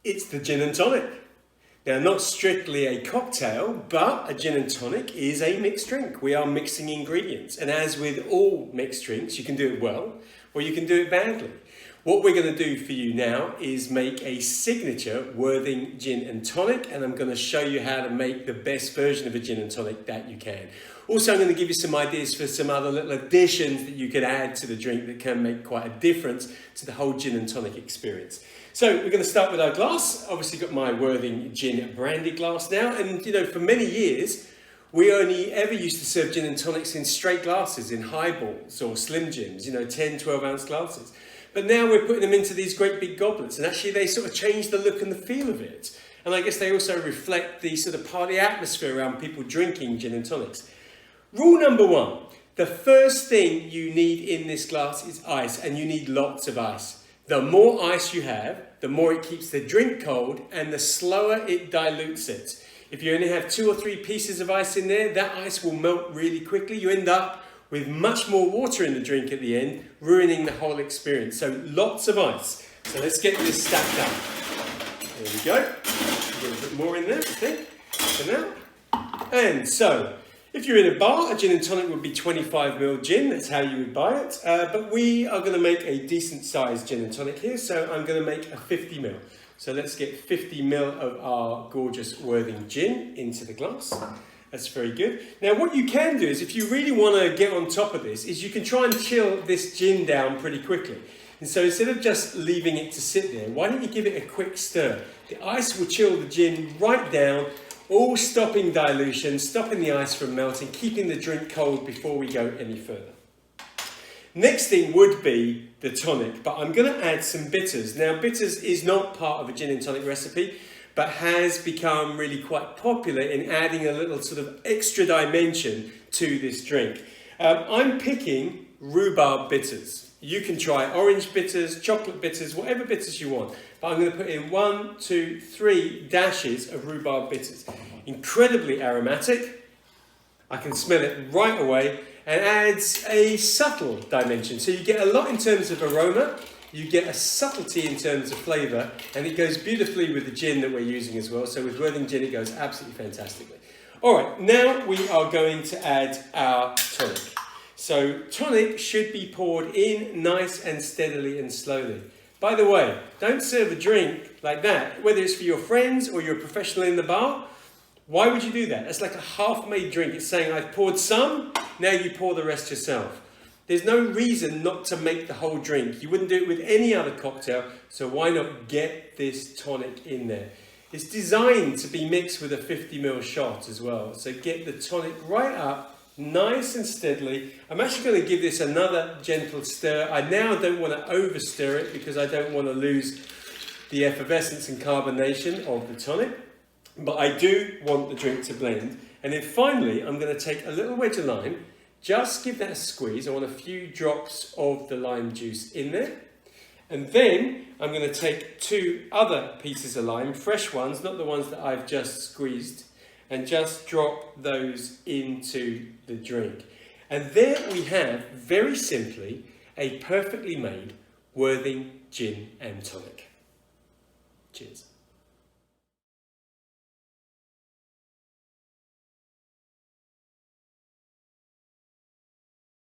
It's the gin and tonic. Now, not strictly a cocktail, but a gin and tonic is a mixed drink. We are mixing ingredients. And as with all mixed drinks, you can do it well or you can do it badly. What we're going to do for you now is make a signature Worthing gin and tonic, and I'm going to show you how to make the best version of a gin and tonic that you can. Also, I'm going to give you some ideas for some other little additions that you could add to the drink that can make quite a difference to the whole gin and tonic experience. So we're going to start with our glass. Obviously got my Worthing gin brandy glass now, and you know, for many years we only ever used to serve gin and tonics in straight glasses, in highballs or slim gins, you know, 10, 12 ounce glasses. But now we're putting them into these great big goblets, and actually they sort of change the look and the feel of it. And I guess they also reflect the sort of party atmosphere around people drinking gin and tonics. Rule number one, the first thing you need in this glass is ice, and you need lots of ice. The more ice you have, the more it keeps the drink cold and the slower it dilutes it. If you only have 2 or 3 pieces of ice in there, that ice will melt really quickly. You end up with much more water in the drink at the end, ruining the whole experience. So lots of ice. So let's get this stacked up. There we go. A little bit more in there, I think, for now. And so, if you're in a bar, a gin and tonic would be 25ml gin. That's how you would buy it. But we are going to make a decent sized gin and tonic here. So I'm going to make a 50ml. So let's get 50ml of our gorgeous Worthing gin into the glass. That's very good. Now what you can do is, if you really want to get on top of this, is you can try and chill this gin down pretty quickly. And so instead of just leaving it to sit there, why don't you give it a quick stir? The ice will chill the gin right down, all stopping dilution, stopping the ice from melting, keeping the drink cold before we go any further. Next thing would be the tonic, but I'm going to add some bitters. Now bitters is not part of a gin and tonic recipe, but has become really quite popular in adding a little sort of extra dimension to this drink. I'm picking rhubarb bitters. You can try orange bitters, chocolate bitters, whatever bitters you want. But I'm going to put in 1, 2, 3 dashes of rhubarb bitters. Incredibly aromatic. I can smell it right away, and adds a subtle dimension. So you get a lot in terms of aroma, you get a subtlety in terms of flavour, and it goes beautifully with the gin that we're using as well. So with Worthing gin, it goes absolutely fantastically. All right, now we are going to add our tonic. So tonic should be poured in nice and steadily and slowly. By the way, don't serve a drink like that, whether it's for your friends or you're a professional in the bar. Why would you do that? It's like a half-made drink. It's saying, I've poured some, now you pour the rest yourself. There's no reason not to make the whole drink. You wouldn't do it with any other cocktail, so why not get this tonic in there? It's designed to be mixed with a 50ml shot as well. So get the tonic right up, nice and steadily. I'm actually going to give this another gentle stir. I now don't want to over stir it because I don't want to lose the effervescence and carbonation of the tonic. But I do want the drink to blend. And then finally, I'm going to take a little wedge of lime. Just give that a squeeze. I want a few drops of the lime juice in there. And then I'm going to take 2 other pieces of lime, fresh ones, not the ones that I've just squeezed, and just drop those into the drink. And there we have, very simply, a perfectly made Worthing gin and tonic. Cheers.